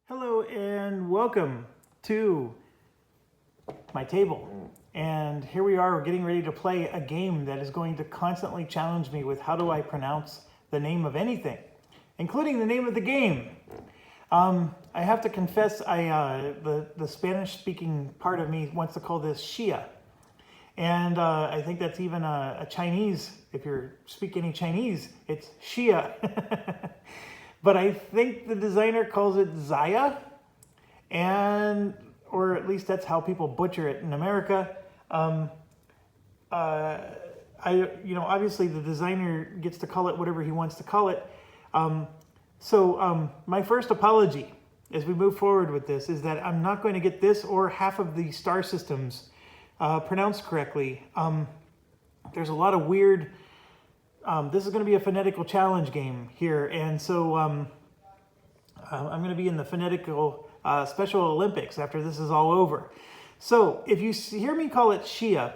Hello and welcome to my table. And here we are, we're getting ready to play a game that is going to constantly challenge me with how do I pronounce the name of anything, including the name of the game. I have to confess, the Spanish-speaking part of me wants to call this Shia. And I think that's even a Chinese, if you speak any Chinese, it's Shia. But I think the designer calls it Zaya, or at least that's how people butcher it in America. Obviously the designer gets to call it whatever he wants to call it. So my first apology as we move forward with this is that I'm not going to get this or half of the star systems pronounced correctly. There's a lot of weird. This is going to be a phonetical challenge game here, and so I'm going to be in the phonetical Special Olympics after this is all over. So if you hear me call it Shia,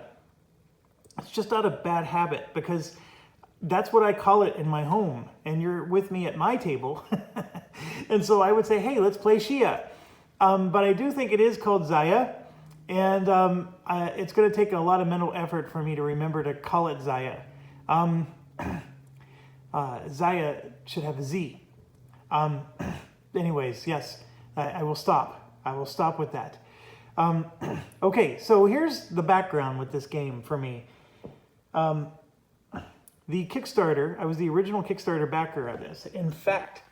it's just not a bad habit because that's what I call it in my home, and you're with me at my table. And so I would say, hey, let's play Shia. But I do think it is called Zaya, and it's going to take a lot of mental effort for me to remember to call it Zaya. Zaya should have a Z. Anyways, yes, I will stop. I will stop with that. Okay, so here's the background with this game for me. The Kickstarter, I was the original Kickstarter backer of this. In fact,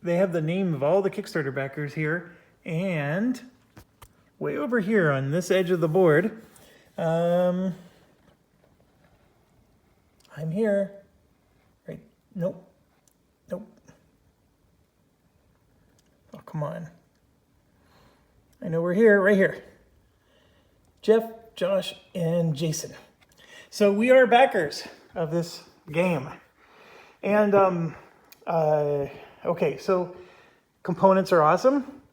they have the name of all the Kickstarter backers here, and way over here on this edge of the board, I'm here. Right? Nope. Nope. Oh, come on. I know we're here, right here. Jeff, Josh, and Jason. So we are backers of this game. And, okay, so components are awesome.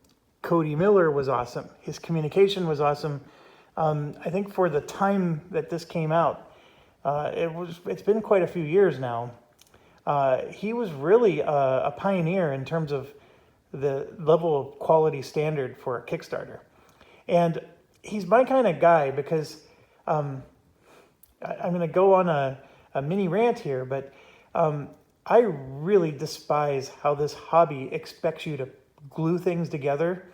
Cody Miller was awesome. His communication was awesome. I think for the time that this came out, it's been quite a few years now. He was really a pioneer in terms of the level of quality standard for a Kickstarter. And he's my kind of guy because I'm going to go on a mini rant here, but I really despise how this hobby expects you to glue things together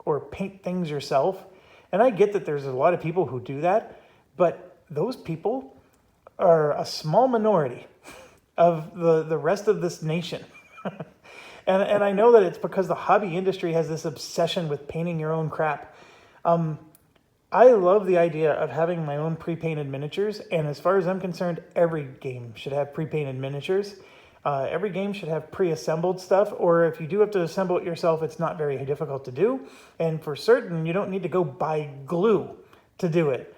or paint things yourself. And I get that there's a lot of people who do that, but those people are a small minority of the rest of this nation. and I know that it's because the hobby industry has this obsession with painting your own crap. I love the idea of having my own pre-painted miniatures, and as far as I'm concerned, every game should have pre-painted miniatures. Every game should have pre-assembled stuff, or if you do have to assemble it yourself, it's not very difficult to do. And for certain, you don't need to go buy glue to do it.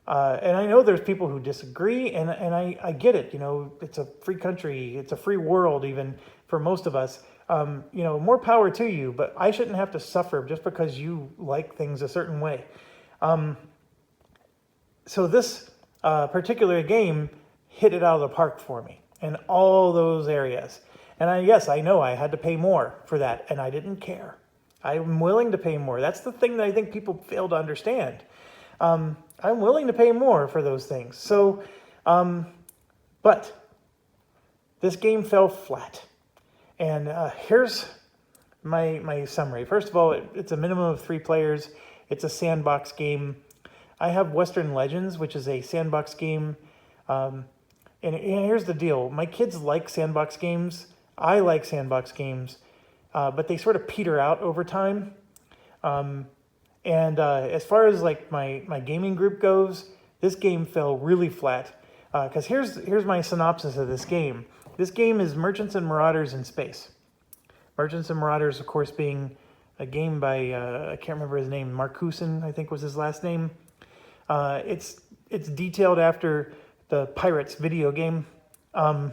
And I know there's people who disagree, and I get it. You know, it's a free country, it's a free world, even for most of us. More power to you, but I shouldn't have to suffer just because you like things a certain way. So this particular game hit it out of the park for me in all those areas. And I know I had to pay more for that, and I didn't care. I'm willing to pay more. That's the thing that I think people fail to understand. I'm willing to pay more for those things. So, but this game fell flat. And here's my summary. First of all, it's a minimum of 3 players. It's a sandbox game. I have Western Legends, which is a sandbox game. And here's the deal. My kids like sandbox games. I like sandbox games. But they sort of peter out over time. And as far as like my gaming group goes, this game fell really flat. Because here's my synopsis of this game. This game is Merchants and Marauders in space. Merchants and Marauders, of course, being a game by, I can't remember his name, Marcuson, I think was his last name. It's detailed after the Pirates video game. And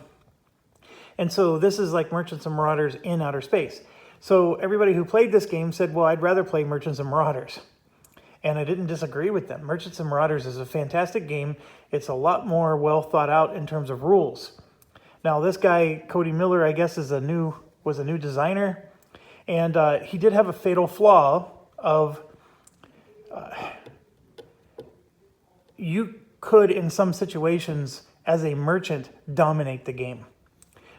so this is like Merchants and Marauders in outer space. So everybody who played this game said, well, I'd rather play Merchants and Marauders. And I didn't disagree with them. Merchants and Marauders is a fantastic game. It's a lot more well thought out in terms of rules. Now, this guy, Cody Miller, I guess is a new was a new designer, and he did have a fatal flaw of you could, in some situations, as a merchant, dominate the game.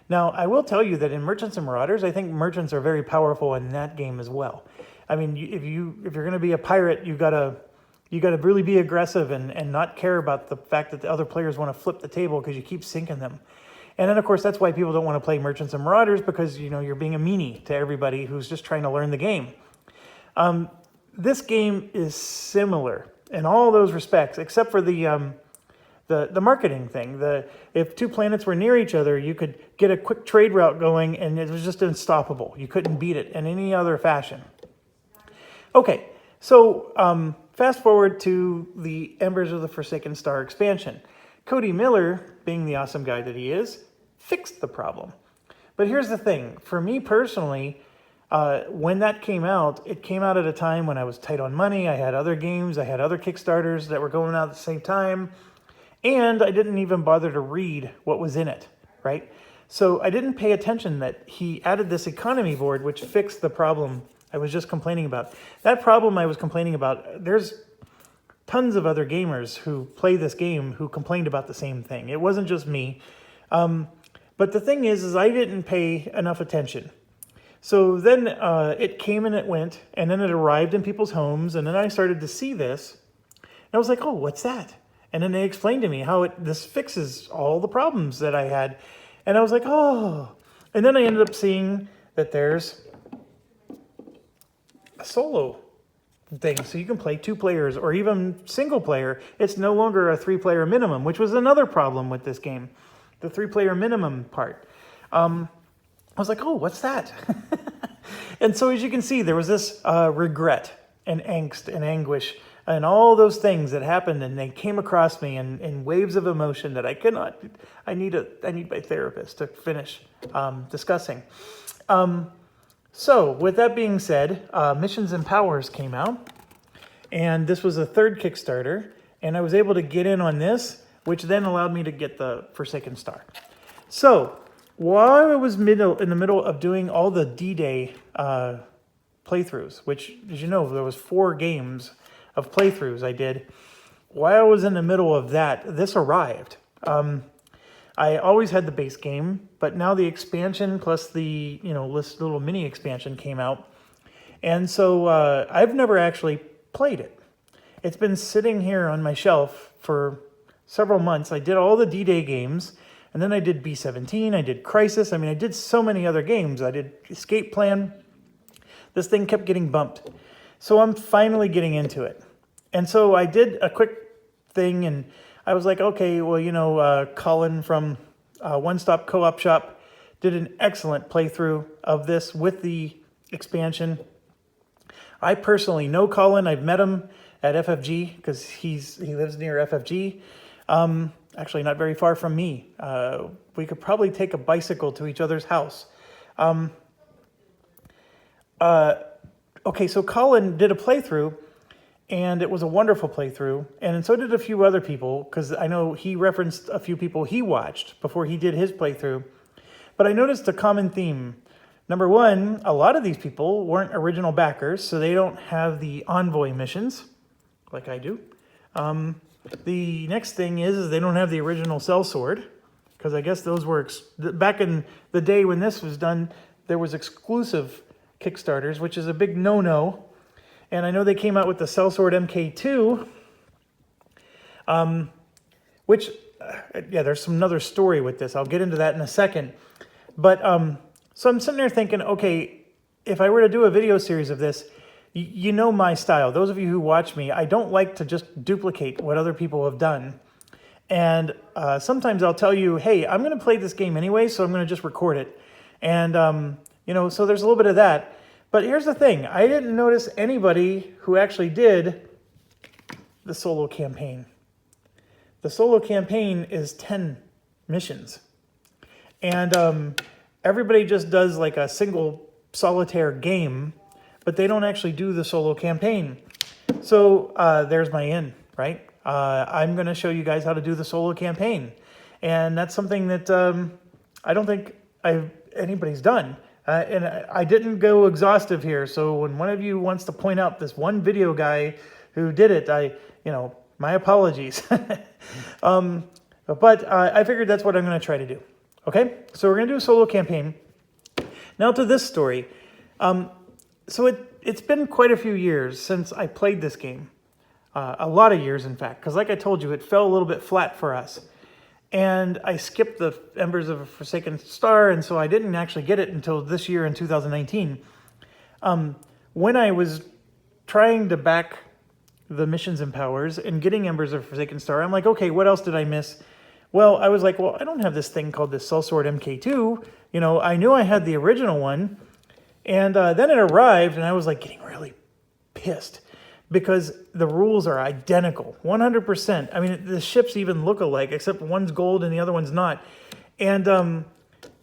Now, I will tell you that in Merchants and Marauders, I think merchants are very powerful in that game as well. I mean, if you're going to be a pirate, you gotta really be aggressive and not care about the fact that the other players want to flip the table because you keep sinking them. And then, of course, that's why people don't want to play Merchants and Marauders, because you're being a meanie to everybody who's just trying to learn the game. This game is similar in all those respects, except for the marketing thing. If two planets were near each other, you could get a quick trade route going, and it was just unstoppable. You couldn't beat it in any other fashion. Okay, so fast forward to the Embers of the Forsaken Star expansion. Cody Miller, being the awesome guy that he is, fixed the problem. But here's the thing. For me personally, when that came out, it came out at a time when I was tight on money. I had other games. I had other Kickstarters that were going out at the same time. And I didn't even bother to read what was in it, right? So I didn't pay attention that he added this economy board, which fixed the problem I was just complaining about. That problem I was complaining about, there's tons of other gamers who play this game who complained about the same thing. It wasn't just me. But the thing is I didn't pay enough attention. So then it came and it went, and then it arrived in people's homes, and then I started to see this, and I was like, oh, what's that? And then they explained to me how this fixes all the problems that I had. And I was like, oh. And then I ended up seeing that there's a solo thing. So you can play 2 players or even single player. It's no longer a 3-player minimum, which was another problem with this game. The 3-player minimum part. I was like, oh, what's that? And so as you can see, there was this regret and angst and anguish and all those things that happened, and they came across me in waves of emotion that I need my therapist to finish discussing. So with that being said, Missions and Powers came out, and this was a 3rd Kickstarter, and I was able to get in on this, which then allowed me to get the Forsaken Star. So while I was in the middle of doing all the D-Day playthroughs, which, as you know, there was 4 games of playthroughs I did. While I was in the middle of that, this arrived. I always had the base game, but now the expansion plus the this little mini expansion came out, and so I've never actually played it. It's been sitting here on my shelf for several months. I did all the D-Day games, and then I did B-17. I did Crisis. I mean, I did so many other games. I did Escape Plan. This thing kept getting bumped. So I'm finally getting into it. And so I did a quick thing, and I was like, okay, well, Colin from One Stop Co-op Shop did an excellent playthrough of this with the expansion. I personally know Colin. I've met him at FFG because he lives near FFG. Actually, not very far from me. We could probably take a bicycle to each other's house. Okay, so Colin did a playthrough, and it was a wonderful playthrough, and so did a few other people, because I know he referenced a few people he watched before he did his playthrough. But I noticed a common theme. Number one, a lot of these people weren't original backers, so they don't have the envoy missions, like I do. The next thing is they don't have the original sellsword, because I guess those were, back in the day when this was done, there was exclusive Kickstarters, which is a big no-no. And I know they came out with the sellsword MK2, which, there's another story with this. I'll get into that in a second. But, so I'm sitting there thinking, okay, if I were to do a video series of this, you know my style. Those of you who watch me, I don't like to just duplicate what other people have done. And sometimes I'll tell you, hey, I'm going to play this game anyway, so I'm going to just record it. And, so there's a little bit of that. But here's the thing. I didn't notice anybody who actually did the solo campaign. The solo campaign is 10 missions. And everybody just does like a single solitaire game, but they don't actually do the solo campaign. So there's my in, right? I'm going to show you guys how to do the solo campaign. And that's something that I don't think anybody's done. And I didn't go exhaustive here, so when one of you wants to point out this one video guy who did it, my apologies. But I figured that's what I'm going to try to do. Okay, so we're going to do a solo campaign. Now to this story. So it's been quite a few years since I played this game. A lot of years, in fact, because like I told you, it fell a little bit flat for us. And I skipped the Embers of a Forsaken Star, and so I didn't actually get it until this year in 2019. When I was trying to back the missions and powers and getting Embers of a Forsaken Star, I'm like, okay, what else did I miss? Well, I was like, well, I don't have this thing called the Sellsword MK2. I knew I had the original one, and then it arrived, and I was like getting really pissed. Because the rules are identical, 100%. I mean, the ships even look alike, except one's gold and the other one's not. And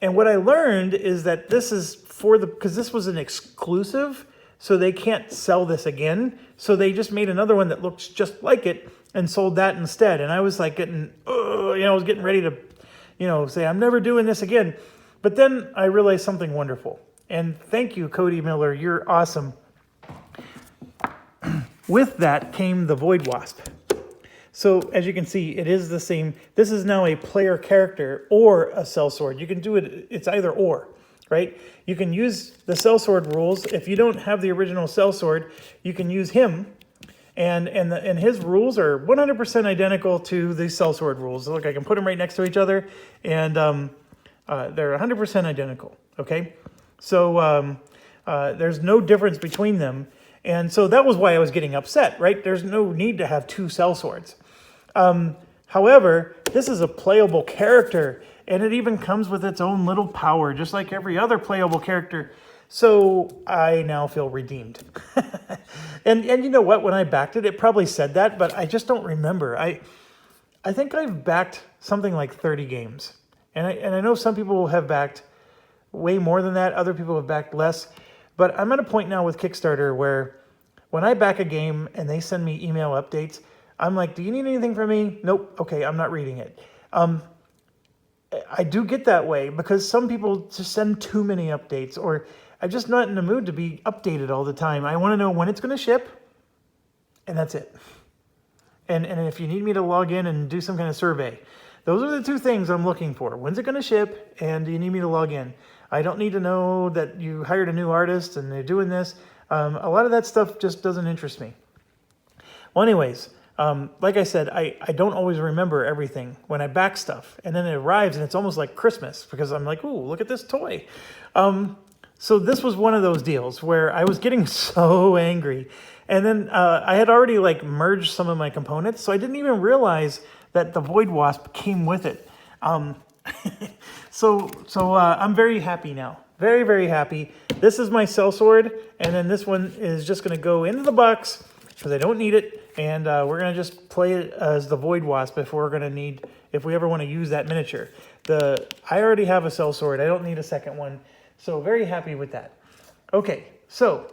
what I learned is that this is because this was an exclusive, so they can't sell this again. So they just made another one that looks just like it and sold that instead. And I was like I was getting ready to, say I'm never doing this again. But then I realized something wonderful. And thank you, Cody Miller. You're awesome. With that came the Void Wasp. So as you can see, it is the same. This is now a player character or a sellsword. You can do it, it's either or, right? You can use the sellsword rules. If you don't have the original sellsword, you can use him. And his rules are 100% identical to the sellsword rules. Look, I can put them right next to each other, and they're 100% identical, okay? So there's no difference between them. And so that was why I was getting upset, right? There's no need to have two sellswords. However, this is a playable character, and it even comes with its own little power, just like every other playable character. So I now feel redeemed. and you know what? When I backed it, it probably said that, but I just don't remember. I think I've backed something like 30 games. And I know some people have backed way more than that. Other people have backed less. But I'm at a point now with Kickstarter where when I back a game and they send me email updates, I'm like, do you need anything from me? Nope. Okay, I'm not reading it. I do get that way because some people just send too many updates, or I'm just not in the mood to be updated all the time. I want to know when it's going to ship, and that's it. And if you need me to log in and do some kind of survey, those are the two things I'm looking for. When's it going to ship, and do you need me to log in? I don't need to know that you hired a new artist and they're doing this. A lot of that stuff just doesn't interest me. Well, anyways, like I said, I don't always remember everything when I back stuff. And then it arrives and it's almost like Christmas because I'm like, ooh, look at this toy. So this was one of those deals where I was getting so angry. And then I had already merged some of my components, so I didn't even realize that the Void Wasp came with it. So I'm very happy now. Very, very happy. This is my sellsword, and then this one is just going to go into the box because I don't need it, and we're going to just play it as the Void Wasp if we ever want to use that miniature. I already have a sellsword. I don't need a second one, so very happy with that. Okay, so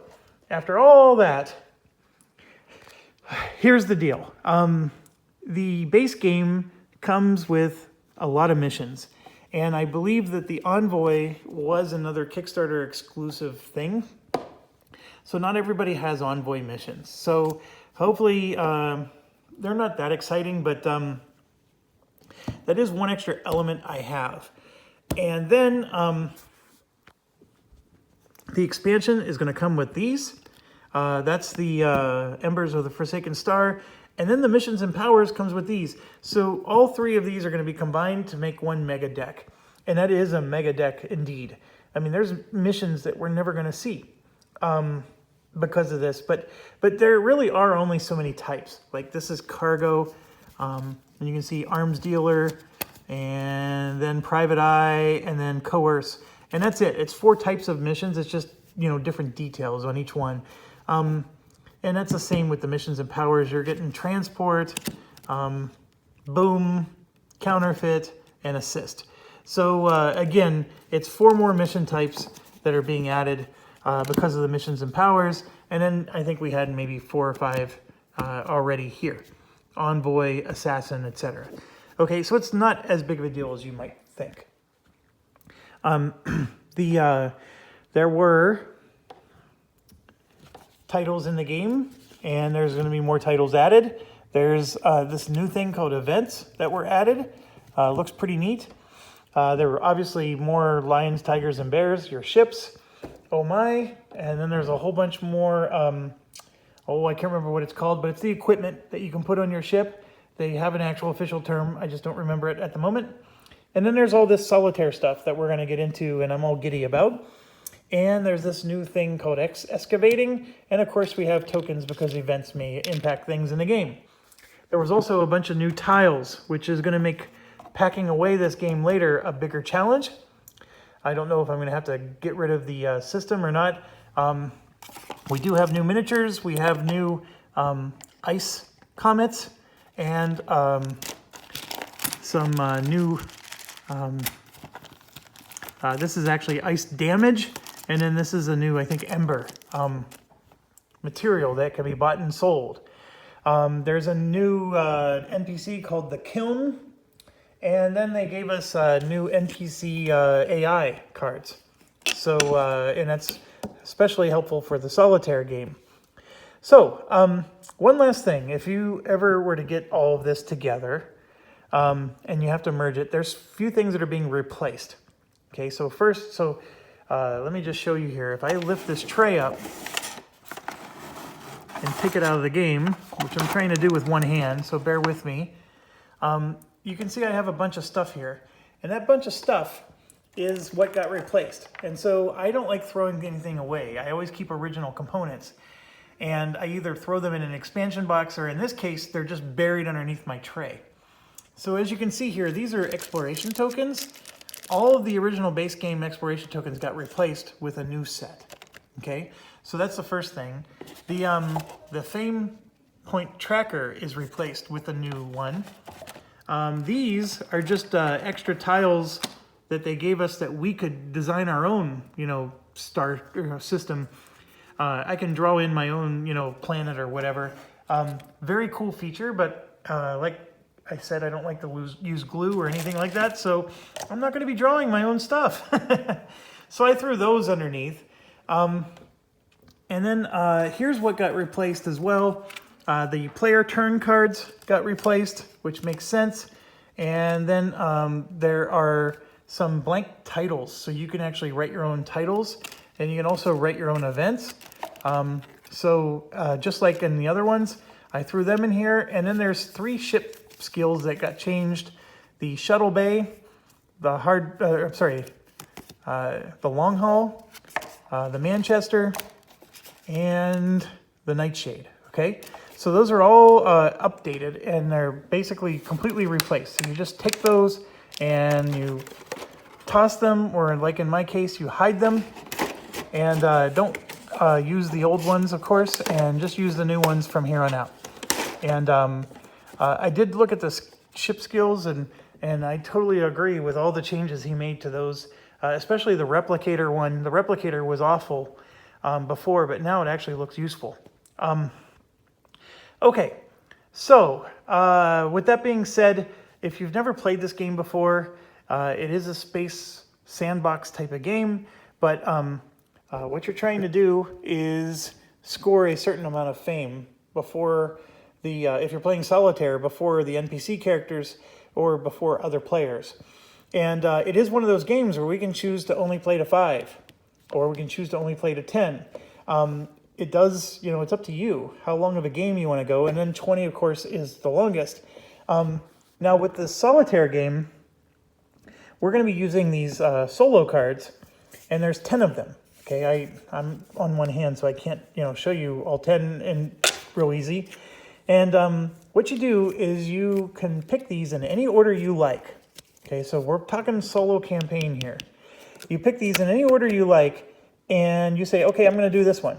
after all that, here's the deal. The base game comes with a lot of missions. And I believe that the Envoy was another Kickstarter exclusive thing. So not everybody has Envoy missions. So hopefully they're not that exciting, but that is one extra element I have. And then the expansion is going to come with these. That's the Embers of the Forsaken Star. And then the missions and powers comes with these. So all three of these are going to be combined to make one mega deck. And that is a mega deck indeed. I mean, there's missions that we're never going to see because of this. But there really are only so many types. Like this is cargo. And you can see arms dealer, and then private eye, and then coerce. And that's it. It's 4 types of missions. It's just, different details on each one. And that's the same with the missions and powers. You're getting transport, boom, counterfeit, and assist. So again, it's 4 more mission types that are being added because of the missions and powers. And then I think we had maybe 4 or 5 already here. Envoy, assassin, etc. Okay, so it's not as big of a deal as you might think. The there were titles in the game, and there's going to be more titles added. There's this new thing called events that were added. Looks pretty neat. There were obviously more lions, tigers, and bears, your ships. Oh my. And then there's a whole bunch more, I can't remember what it's called, but it's the equipment that you can put on your ship. They have an actual official term. I just don't remember it at the moment. And then there's all this solitaire stuff that we're going to get into, and I'm all giddy about. And there's this new thing called excavating. And of course we have tokens because events may impact things in the game. There was also a bunch of new tiles, which is going to make packing away this game later a bigger challenge. I don't know if I'm going to have to get rid of the system or not. We do have new miniatures. We have new ice comets and some new, this is actually ice damage. And then this is a new, I think, ember material that can be bought and sold. There's a new NPC called the Kiln. And then they gave us new NPC AI cards. So, and that's especially helpful for the solitaire game. So, one last thing. If you ever were to get all of this together and you have to merge it, there's a few things that are being replaced. Okay, so first, let me just show you here. If I lift this tray up and take it out of the game, which I'm trying to do with one hand, so bear with me, you can see I have a bunch of stuff here. And that bunch of stuff is what got replaced. And so I don't like throwing anything away. I always keep original components. And I either throw them in an expansion box, or in this case, they're just buried underneath my tray. So as you can see here, these are exploration tokens. All of the original base game exploration tokens got replaced with a new set. Okay, so that's the first thing. The Fame Point Tracker is replaced with a new one. These are just extra tiles that they gave us that we could design our own, star system. I can draw in my own, planet or whatever. Very cool feature, but like I said, I don't like to use glue or anything like that, so I'm not going to be drawing my own stuff. So I threw those underneath. And then here's what got replaced as well. The player turn cards got replaced, which makes sense. And then there are some blank titles, so you can actually write your own titles, and you can also write your own events. Just like in the other ones, I threw them in here. And then there's 3 ship skills that got changed: the shuttle bay, the long haul, the Manchester, and the Nightshade. Okay, so those are all updated, and they're basically completely replaced. So you just take those and you toss them, or like in my case, you hide them, and don't use the old ones, of course, and just use the new ones from here on out. And I did look at the ship skills, and I totally agree with all the changes he made to those, especially the replicator one. The replicator was awful before, but now it actually looks useful. Okay, so with that being said, if you've never played this game before, it is a space sandbox type of game, but what you're trying to do is score a certain amount of fame before if you're playing solitaire, before the NPC characters or before other players. And it is one of those games where we can choose to only play to 5, or we can choose to only play to 10. It does, it's up to you how long of a game you want to go, and then 20, of course, is the longest. Now, with the solitaire game, we're going to be using these solo cards, and there's 10 of them. Okay, I'm on one hand, so I can't, show you all 10 and real easy. And what you do is you can pick these in any order you like. Okay, so we're talking solo campaign here. You pick these in any order you like, and you say, okay, I'm going to do this one.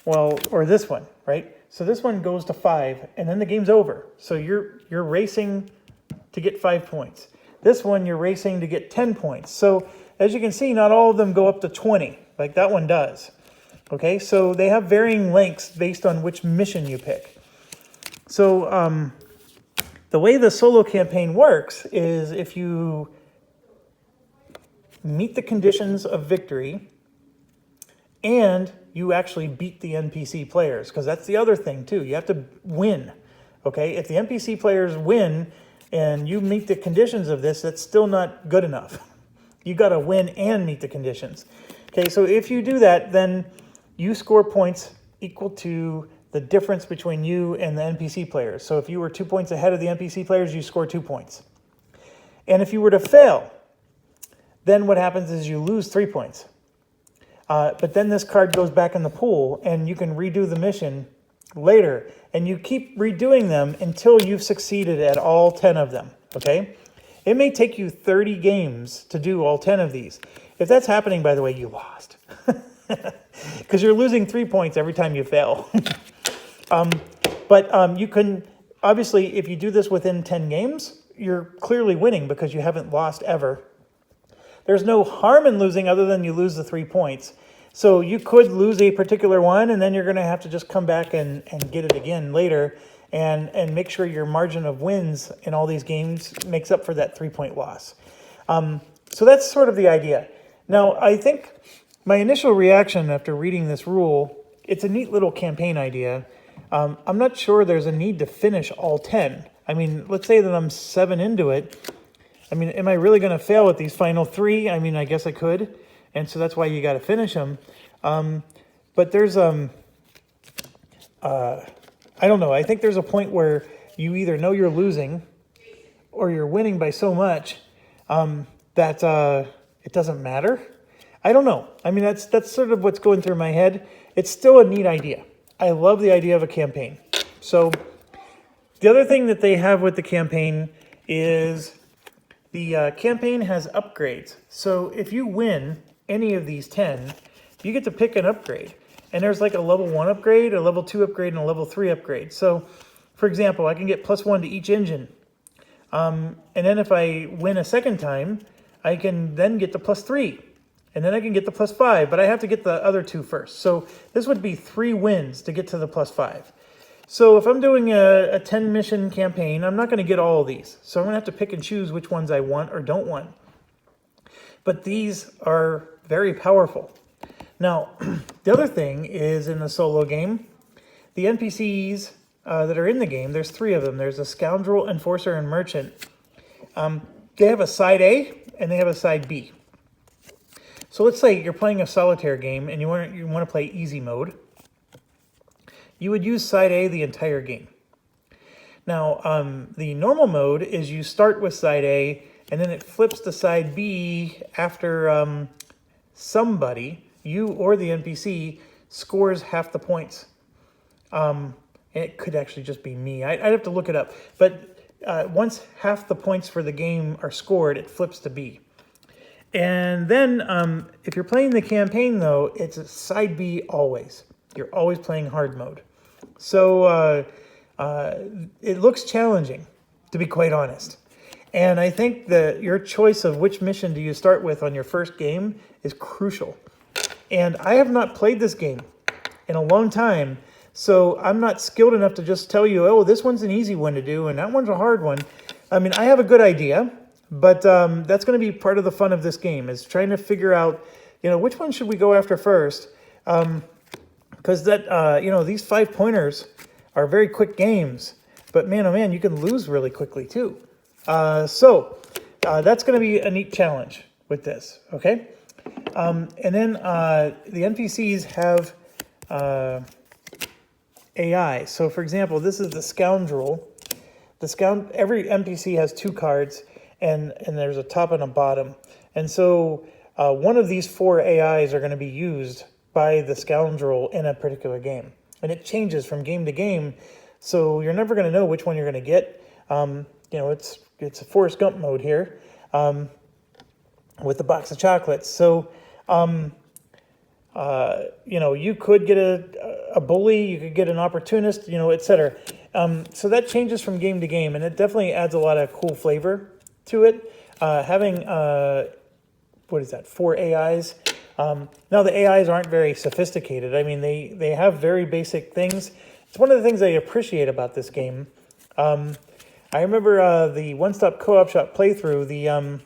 Well, or this one, right? So this one goes to 5, and then the game's over. So you're racing to get 5 points. This one, you're racing to get 10 points. So as you can see, not all of them go up to 20, like that one does. Okay, so they have varying lengths based on which mission you pick. So the way the solo campaign works is if you meet the conditions of victory, and you actually beat the NPC players, because that's the other thing too. You have to win. Okay, if the NPC players win and you meet the conditions of this, that's still not good enough. You got to win and meet the conditions. Okay, so if you do that, then you score points equal to the difference between you and the NPC players. So if you were 2 points ahead of the NPC players, you score 2 points. And if you were to fail, then what happens is you lose 3 points. But then this card goes back in the pool, and you can redo the mission later. And you keep redoing them until you've succeeded at all 10 of them, okay? It may take you 30 games to do all 10 of these. If that's happening, by the way, you lost. Because you're losing 3 points every time you fail. But you can, obviously, if you do this within 10 games, you're clearly winning because you haven't lost ever. There's no harm in losing other than you lose the 3 points. So you could lose a particular one, and then you're going to have to just come back and get it again later and make sure your margin of wins in all these games makes up for that 3-point loss. So that's sort of the idea. Now, I think my initial reaction after reading this rule, it's a neat little campaign idea. I'm not sure there's a need to finish all 10. I mean, let's say that I'm 7 into it. I mean, am I really going to fail with these final 3? I mean, I guess I could. And so that's why you got to finish them. But there's, I don't know. I think there's a point where you either know you're losing or you're winning by so much that it doesn't matter. I don't know. I mean, that's sort of what's going through my head. It's still a neat idea. I love the idea of a campaign. So the other thing that they have with the campaign is the campaign has upgrades. So if you win any of these 10, you get to pick an upgrade. And there's like a level 1 upgrade, a level 2 upgrade, and a level 3 upgrade. So, for example, I can get +1 to each engine. And then if I win a second time, I can then get the +3. And then I can get the +5, but I have to get the other 2 first. So this would be 3 wins to get to the +5. So if I'm doing a 10 mission campaign, I'm not going to get all of these. So I'm going to have to pick and choose which ones I want or don't want. But these are very powerful. Now, the other thing is in the solo game, the NPCs that are in the game, there's 3 of them. There's a Scoundrel, Enforcer, and Merchant. They have a side A and they have a side B. So let's say you're playing a solitaire game and you want to play easy mode. You would use side A the entire game. Now, the normal mode is you start with side A and then it flips to side B after somebody, you or the NPC, scores half the points. It could actually just be me. I'd have to look it up. But once half the points for the game are scored, it flips to B. And then if you're playing the campaign, though, it's side B always. You're always playing hard mode. So it looks challenging, to be quite honest. And I think that your choice of which mission do you start with on your first game is crucial. And I have not played this game in a long time, so I'm not skilled enough to just tell you, oh, this one's an easy one to do and that one's a hard one. I mean, I have a good idea, but that's going to be part of the fun of this game, is trying to figure out, which one should we go after first? Because these 5-pointers are very quick games, but man, oh man, you can lose really quickly too. So that's going to be a neat challenge with this, okay? And then the NPCs have AI. So for example, this is the Scoundrel. Every NPC has 2 cards, and there's a top and a bottom. And so one of these 4 AIs are going to be used by the Scoundrel in a particular game. And it changes from game to game, so you're never going to know which one you're going to get. It's a Forrest Gump mode here with the box of chocolates. So, you could get a bully, you could get an opportunist, etc. So that changes from game to game, and it definitely adds a lot of cool flavor to it. Having, 4 AIs. Now, the AIs aren't very sophisticated. I mean, they have very basic things. It's one of the things I appreciate about this game. I remember the one-stop co-op shop playthrough, the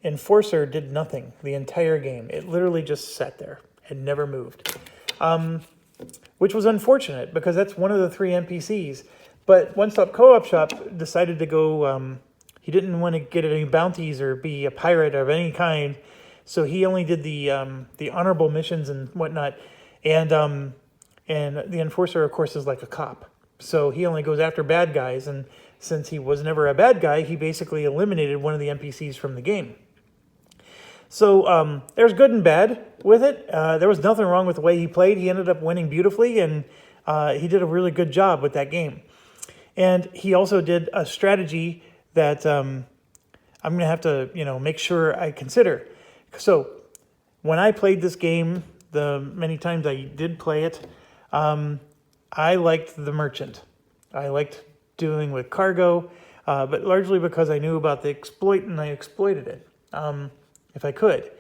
Enforcer did nothing the entire game. It literally just sat there. had never moved, which was unfortunate because that's one of the 3 NPCs. But One Stop Co-op Shop decided to go, he didn't want to get any bounties or be a pirate of any kind, so he only did the honorable missions and whatnot. And the enforcer, of course, is like a cop. So he only goes after bad guys, and since he was never a bad guy, he basically eliminated one of the NPCs from the game. So there's good and bad with it. There was nothing wrong with the way he played. He ended up winning beautifully, and he did a really good job with that game. And he also did a strategy that I'm going to have to, make sure I consider. So when I played this game, the many times I did play it, I liked the merchant. I liked dealing with cargo, but largely because I knew about the exploit and I exploited it, if I could.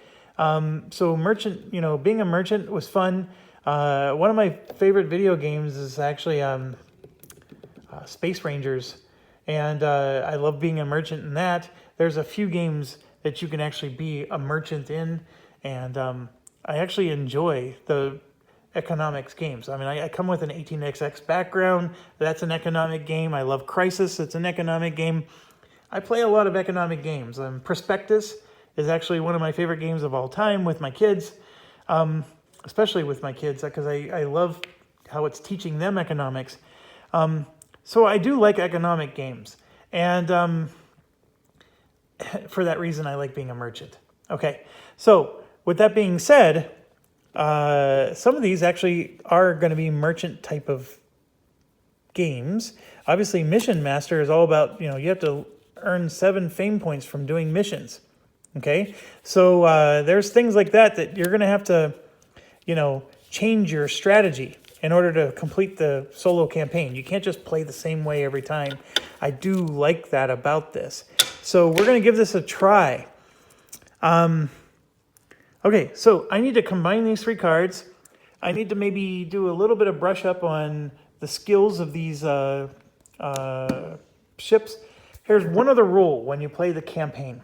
So merchant, being a merchant was fun. One of my favorite video games is actually Space Rangers, and I love being a merchant in that. There's a few games that you can actually be a merchant in, and I actually enjoy the economics games. I mean, I come with an 18xx background. That's an economic game. I love Crisis. It's an economic game. I play a lot of economic games. Prospectus is actually one of my favorite games of all time with my kids, especially with my kids, because I love how it's teaching them economics. So I do like economic games, and for that reason, I like being a merchant. Okay, so with that being said, some of these actually are going to be merchant type of games. Obviously, Mission Master is all about, you have to earn 7 fame points from doing missions. Okay, so there's things like that you're going to have to, change your strategy in order to complete the solo campaign. You can't just play the same way every time. I do like that about this. So we're going to give this a try. Okay, so I need to combine these 3 cards. I need to maybe do a little bit of brush up on the skills of these ships. Here's one other rule when you play the campaign.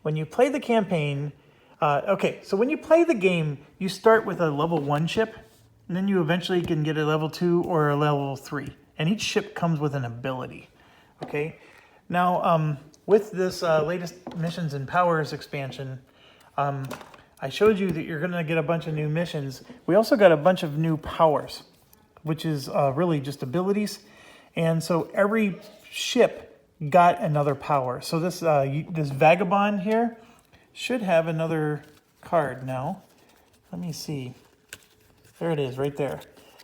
When you play the campaign, so when you play the game, you start with a level 1 ship, and then you eventually can get a level 2 or a level 3. And each ship comes with an ability, okay? Now, with this latest Missions and Powers expansion, I showed you that you're going to get a bunch of new missions. We also got a bunch of new powers, which is really just abilities. And so every ship got another power. So this Vagabond here should have another card now. Let me see. There it is right there.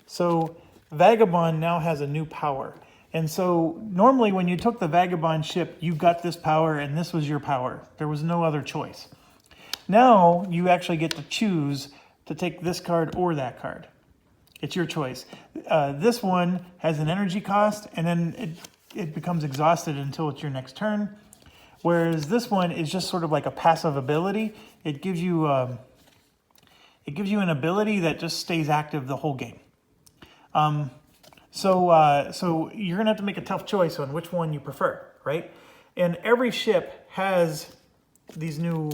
So Vagabond now has a new power. And so normally when you took the Vagabond ship, you got this power and this was your power. There was no other choice. Now you actually get to choose to take this card or that card. It's your choice. This one has an energy cost, and then it becomes exhausted until it's your next turn. Whereas this one is just sort of like a passive ability. It gives you an ability that just stays active the whole game. So you're gonna have to make a tough choice on which one you prefer, right? And every ship has these new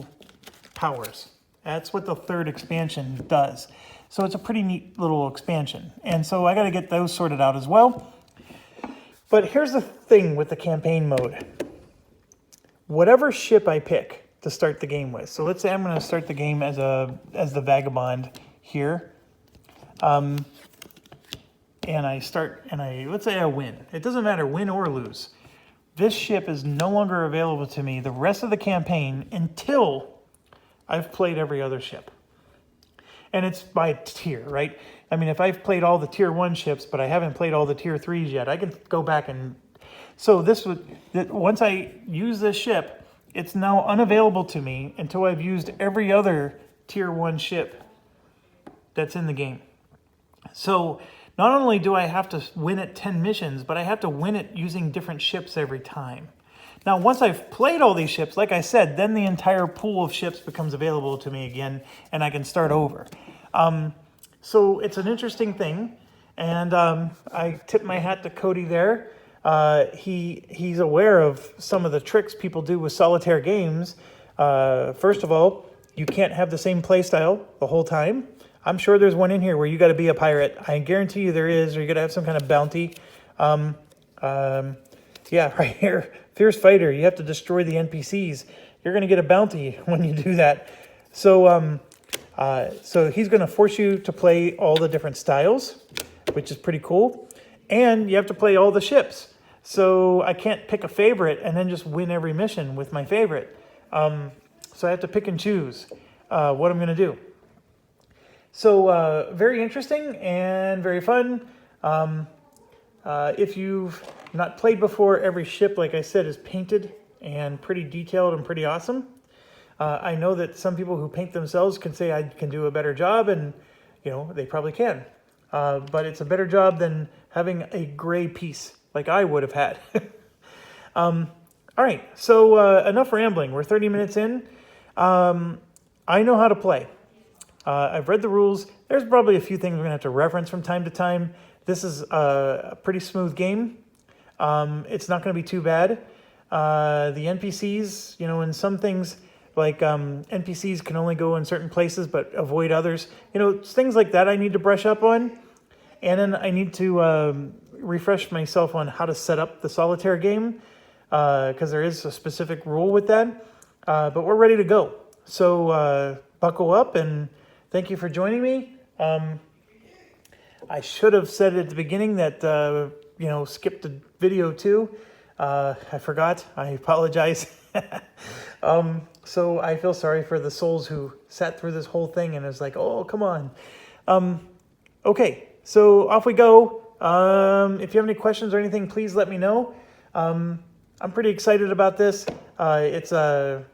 powers. That's what the 3rd expansion does. So it's a pretty neat little expansion. And so I got to get those sorted out as well. But here's the thing with the campaign mode. Whatever ship I pick to start the game with. So let's say I'm going to start the game as the Vagabond here. And let's say I win. It doesn't matter, win or lose. This ship is no longer available to me the rest of the campaign until I've played every other ship. And it's by tier, right? I mean, if I've played all the tier 1 ships, but I haven't played all the tier 3s yet, I can go back and... So once I use this ship, it's now unavailable to me until I've used every other tier 1 ship that's in the game. So not only do I have to win at 10 missions, but I have to win it using different ships every time. Now, once I've played all these ships, like I said, then the entire pool of ships becomes available to me again, and I can start over. So it's an interesting thing, and I tip my hat to Cody there. He's aware of some of the tricks people do with solitaire games. First of all, You can't have the same play style the whole time. I'm sure there's one in here where you got to be a pirate. I guarantee you there is, or you got to have some kind of bounty. Yeah, right here, Fierce Fighter. You have to destroy the NPCs. You're going to get a bounty when you do that. So, so he's going to force you to play all the different styles, which is pretty cool. And you have to play all the ships. So I can't pick a favorite and then just win every mission with my favorite. So I have to pick and choose what I'm going to do. So very interesting and very fun. If you've not played before, every ship, like I said, is painted and pretty detailed and pretty awesome. I know that some people who paint themselves can say I can do a better job, and you know, they probably can. But it's a better job than having a gray piece like I would have had. All right, so enough rambling. We're 30 minutes in. I know how to play. I've read the rules. There's probably a few things we're going to have to reference from time to time. This is a pretty smooth game. It's not going to be too bad. The NPCs, you know, in some things, like NPCs can only go in certain places but avoid others. You know, things like that I need to brush up on. And then I need to refresh myself on how to set up the solitaire game, because there is a specific rule with that. But we're ready to go. So buckle up, and thank you for joining me. I should have said at the beginning that, you know, skip the video too. I forgot. I apologize. So I feel sorry for the souls who sat through this whole thing and was like, oh, come on. Okay, so off we go. If you have any questions or anything, please let me know. I'm pretty excited about this. It's a...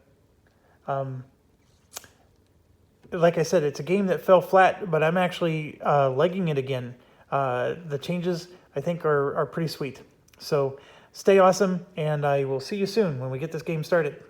like I said, it's a game that fell flat, but I'm actually liking it again. The changes, I think, are pretty sweet. So stay awesome, and I will see you soon when we get this game started.